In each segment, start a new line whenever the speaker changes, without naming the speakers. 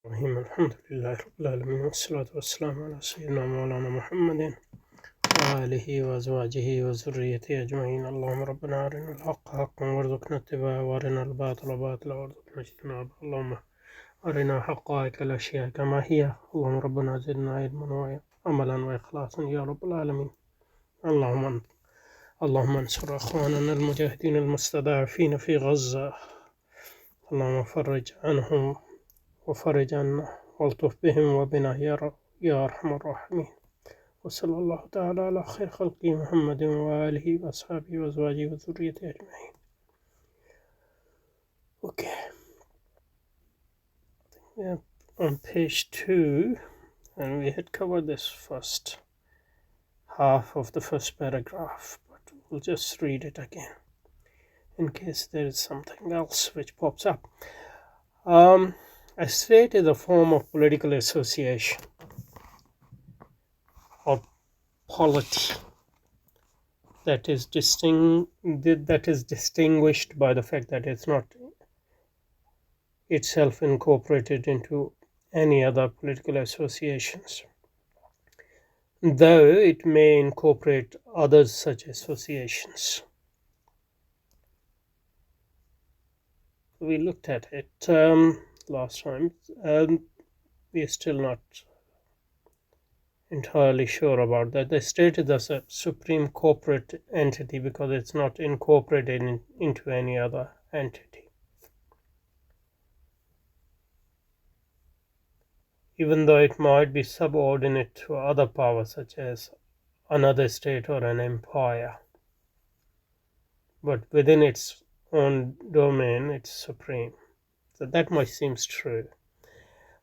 الحمد لله رب العالمين والصلاة والسلام على سيدنا مولانا محمد وآله وأزواجه وذريته أجمعين. اللهم ربنا أرنا الحق حقا وارزقنا اتباعه وأرنا الباطل باطلا وارزقنا اجتنابه. اللهم أرنا حقائق الأشياء كما هي. اللهم ربنا زدنا علما وعملا وإخلاصا يا رب العالمين. اللهم انصر أخواننا المجاهدين المستضعفين في غزة. اللهم فرج عنهم وفرج عنا والطف بهم وبنا يا أرحم الراحمين. وصلى الله تعالى على خير خلقه محمد وآله وأصحابه وأزواجه وذريته أجمعين. Okay, yeah, on page 2, and we had covered this first half of the first paragraph, but we'll just read it again in case there is something else which pops up. A state is a form of political association or polity that is distinguished by the fact that it's not itself incorporated into any other political associations, though it may incorporate other such associations. We looked at it last time. We are still not entirely sure about that. The state is a supreme corporate entity because it's not incorporated into any other entity. Even though it might be subordinate to other powers such as another state or an empire, but within its own domain it's supreme. So that much seems true.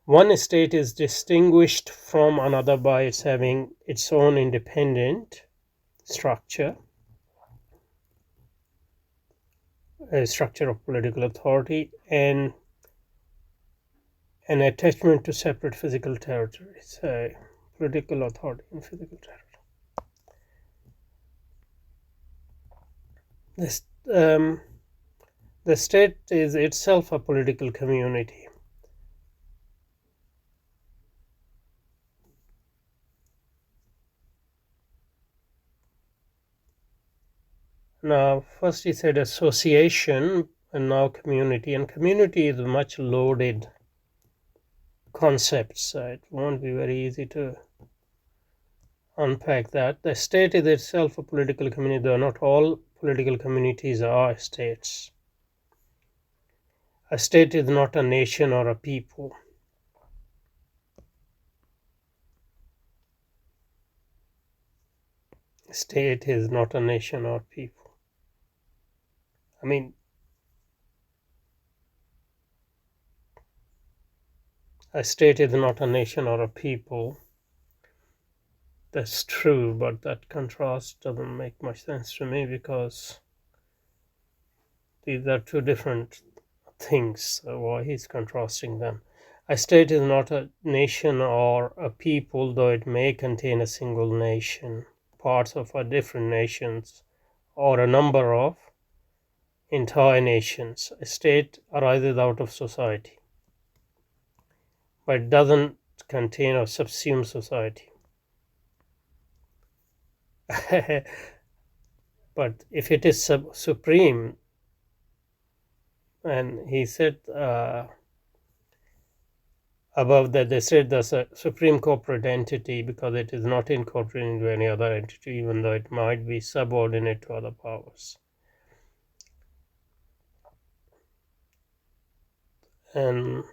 One state is distinguished from another by its having its own independent structure, a structure of political authority, and an attachment to separate physical territories, political authority and physical territory. The state is itself a political community. Now, first he said association and now community, and community is a much loaded concept, so it won't be very easy to unpack that. The state is itself a political community, though not all political communities are states. A state is not a nation or a people. A state is not a nation or people. I mean, a state is not a nation or a people. That's true, but that contrast doesn't make much sense to me because these are two different things. So why he's contrasting them? A state is not a nation or a people, though it may contain a single nation, parts of a different nations, or a number of entire nations. A state arises out of society, but it doesn't contain or subsume society. But if it is supreme, and he said above that they said that's a supreme corporate entity because it is not incorporated into any other entity, even though it might be subordinate to other powers. And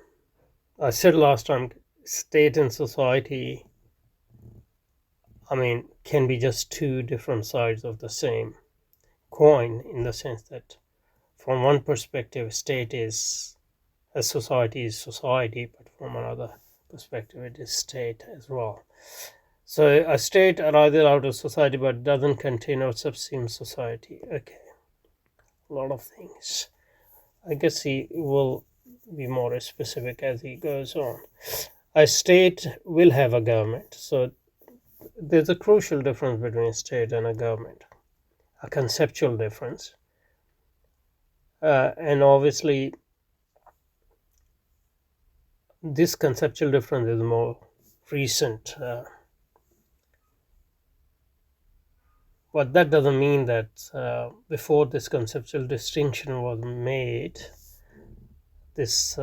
I said last time, state and society, I mean, can be just two different sides of the same coin, in the sense that from one perspective, state is, a society is society, but from another perspective, it is state as well. So a state arises out of society, but doesn't contain or subsume society. Okay, a lot of things. I guess he will be more specific as he goes on. A state will have a government. So there's a crucial difference between a state and a government, a conceptual difference. And obviously, this conceptual difference is more recent. But that doesn't mean that before this conceptual distinction was made, this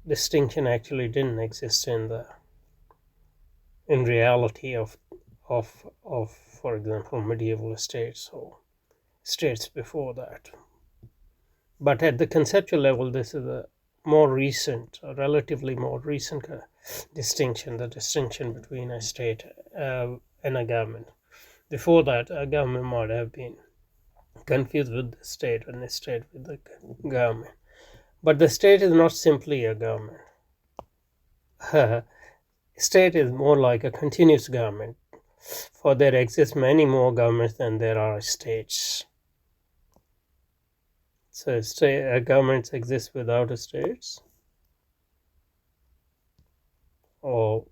distinction actually didn't exist in reality of for example medieval states or states before that. But at the conceptual level, this is a relatively more recent distinction, the distinction between a state and a government. Before that, a government might have been confused with the state and the state with the government. But the state is not simply a government. State is more like a continuous government, for there exist many more governments than there are states. So governments exist without states? Or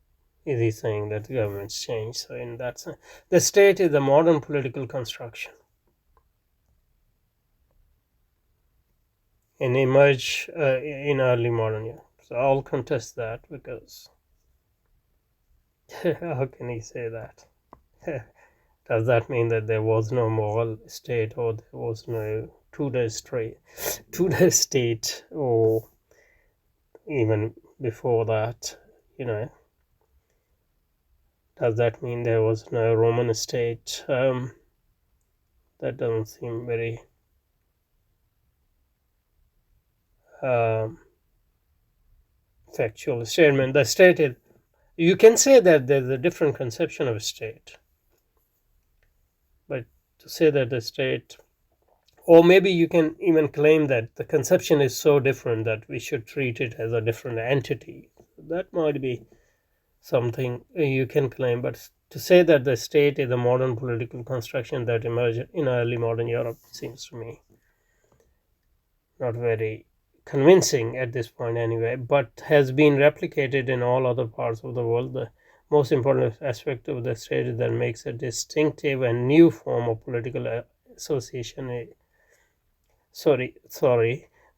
is he saying that governments change? So in that sense, the state is a modern political construction and emerged in early modern Europe. So I'll contest that because how can he say that? Does that mean that there was no moral state or there was no Tudor state, or even before that, does that mean there was no Roman state? That doesn't seem very factual statement. The state is, you can say that there's a different conception of a state, but to say that the state, or maybe you can even claim that the conception is so different that we should treat it as a different entity. That might be something you can claim, but to say that the state is a modern political construction that emerged in early modern Europe seems to me not very convincing at this point anyway, but has been replicated in all other parts of the world. The most important aspect of the state that makes a distinctive and new form of political association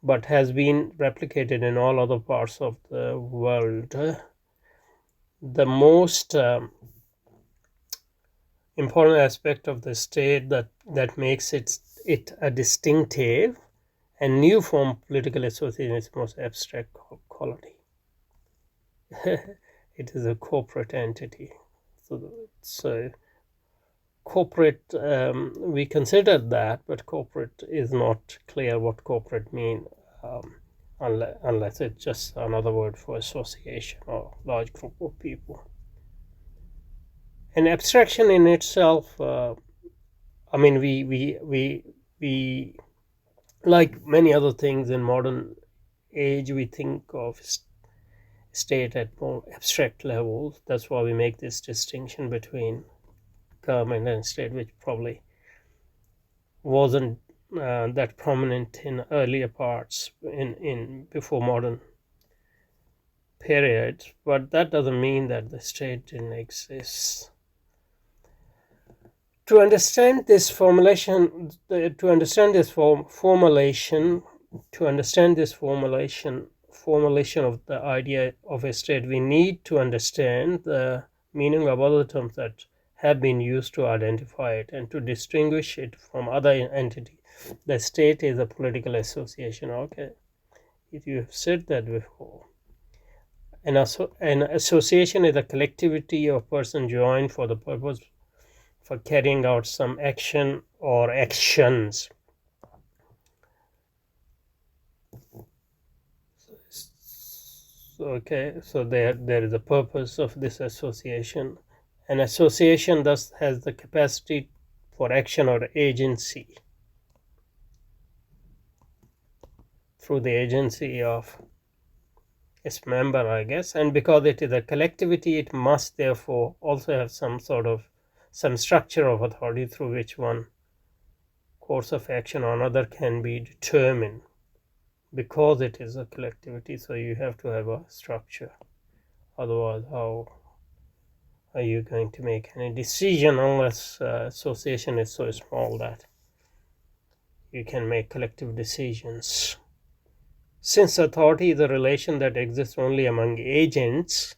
but has been replicated in all other parts of the world. The most important aspect of the state that makes it a distinctive and new form of political association is most abstract quality. It is a corporate entity. So corporate, we considered that, but corporate is not clear what corporate mean, unless it's just another word for association or large group of people. And abstraction in itself, we like many other things in modern age, we think of state at more abstract levels. That's why we make this distinction between government and state, which probably wasn't that prominent in earlier parts in before modern period. But that doesn't mean that the state didn't exist. To understand this formulation of the idea of a state, we need to understand the meaning of other terms that have been used to identify it and to distinguish it from other entities. The state is a political association. Okay, if you have said that before. An association is a collectivity of persons joined for the purpose for carrying out some action or actions. Okay, so there is a purpose of this association. An association thus has the capacity for action or agency through the agency of its member, I guess. And because it is a collectivity, it must therefore also have some structure of authority through which one course of action or another can be determined. Because it is a collectivity, so you have to have a structure. Otherwise, how are you going to make any decision unless association is so small that you can make collective decisions? Since authority is a relation that exists only among agents,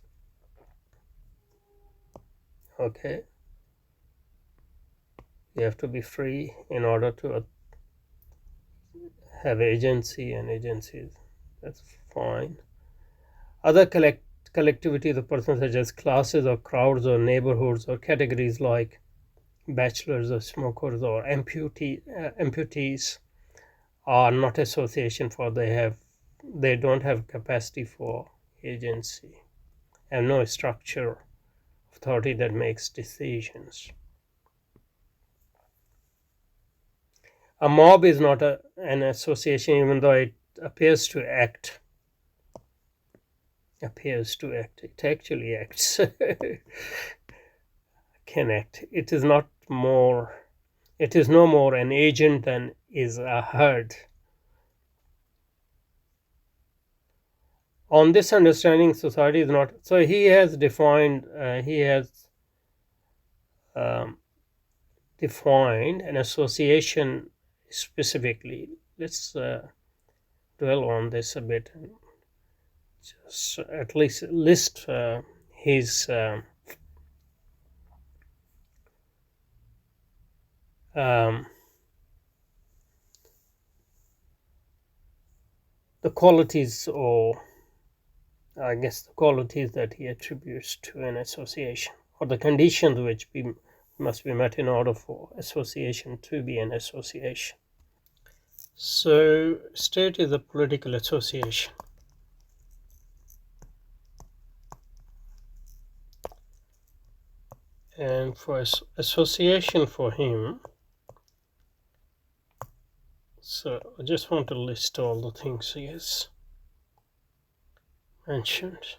okay, you have to be free in order to have agency, and agency, that's fine. Other collectivity of the person, such as classes or crowds or neighborhoods or categories like bachelors or smokers or amputees, are not association, for they don't have capacity for agency and no structure authority that makes decisions. A mob is not an association, even though it appears to act. It actually acts. Can act. It is no more an agent than is a herd. On this understanding, society is not. So he has defined. Defined an association specifically. Let's dwell on this a bit, and just at least list his the qualities, or I guess the qualities that he attributes to an association, or the conditions which must be met in order for association to be an association. So, state is a political association. And for association for him, so I just want to list all the things he has mentioned.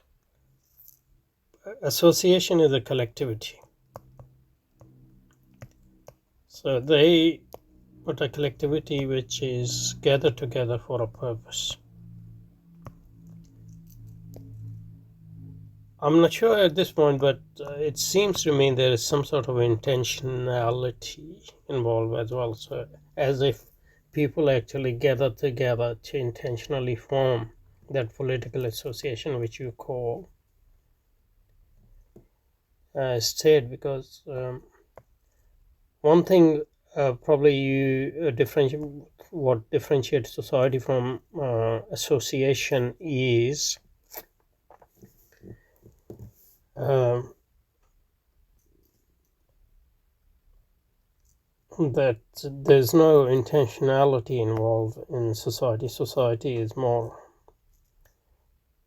Association is a collectivity. So they put a collectivity which is gathered together for a purpose. I'm not sure at this point, but it seems to me there is some sort of intentionality involved as well. So as if people actually gather together to intentionally form that political association which you call state, because one thing probably you what differentiates society from association is that there's no intentionality involved in society. Society is more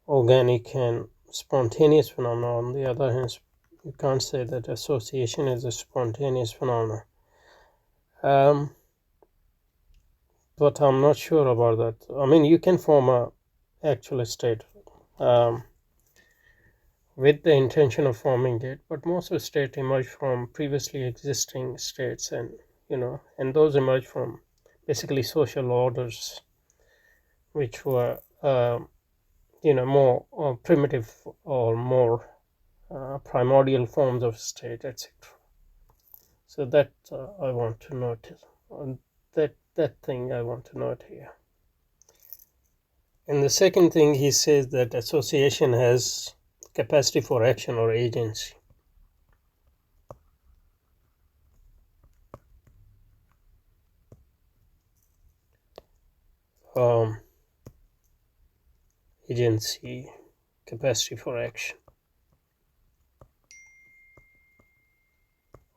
organic and spontaneous phenomenon. On the other hand, you can't say that association is a spontaneous phenomenon. But I'm not sure about that. I mean, you can form a actual state with the intention of forming it, but most of the states emerge from previously existing states, and and those emerge from basically social orders which were more primitive or more primordial forms of state, etc. So that I want to note that thing I want to note here. And the second thing, he says that association has capacity for action or agency. Agency, capacity for action.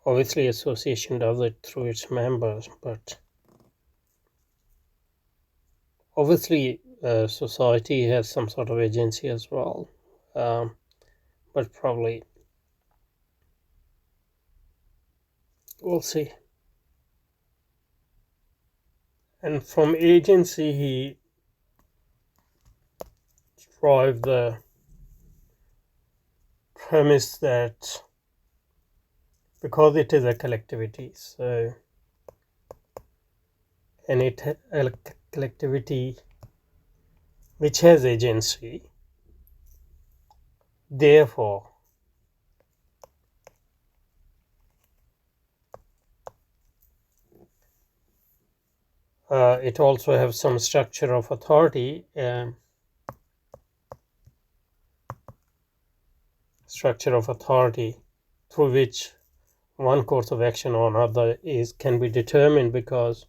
Obviously, association does it through its members, but obviously, society has some sort of agency as well, but probably we'll see. And from agency, he drive the premise that because it is a collectivity, so and a collectivity which has agency, therefore it also has some structure of authority, through which one course of action or another can be determined, because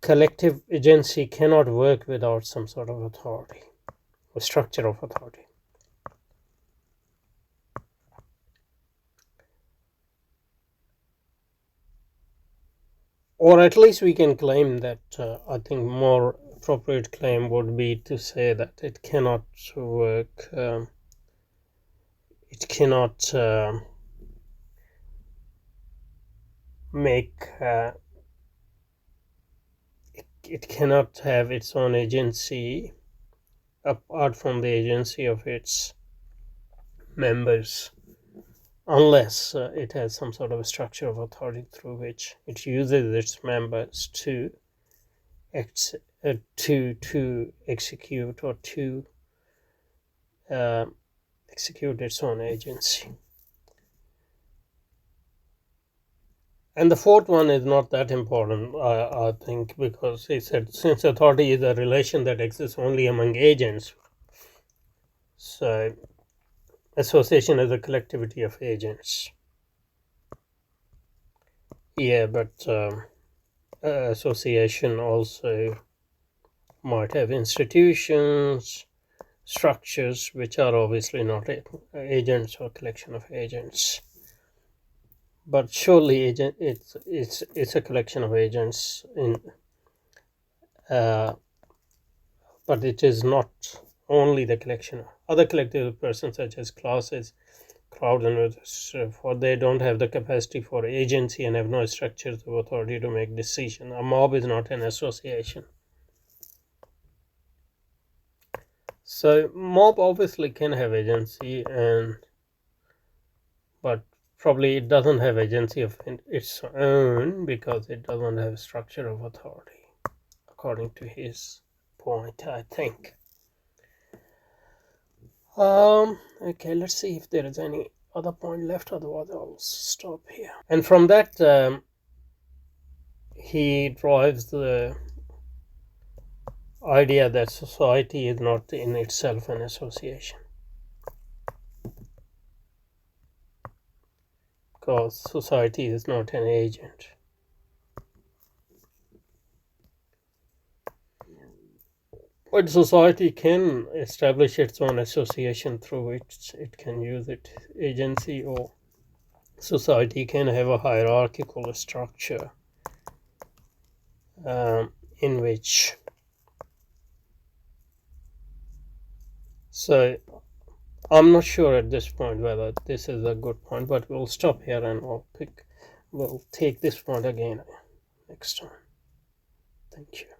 collective agency cannot work without some sort of authority or structure of authority. Or at least we can claim that, I think more appropriate claim would be to say that it cannot work, it cannot make it cannot have its own agency apart from the agency of its members, unless it has some sort of a structure of authority through which it uses its members to execute or to execute its own agency. And the fourth one is not that important, I think, because he said since authority is a relation that exists only among agents, so association is a collectivity of agents. Yeah, but association also might have institutions, structures, which are obviously not agents or collection of agents. But surely it's a collection of agents but it is not only the collection of other collective persons such as classes, crowds, and others, for they don't have the capacity for agency and have no structures of authority to make decision. A mob is not an association. So mob obviously can have agency, but probably it doesn't have agency of its own because it doesn't have structure of authority, according to his point, I think. Okay, let's see if there is any other point left, otherwise I'll stop here. And from that, he drives the idea that society is not in itself an association, because society is not an agent. But society can establish its own association through which it can use its agency, or society can have a hierarchical structure in which. So I'm not sure at this point whether this is a good point, but we'll stop here and we'll take this point again next time. Thank you.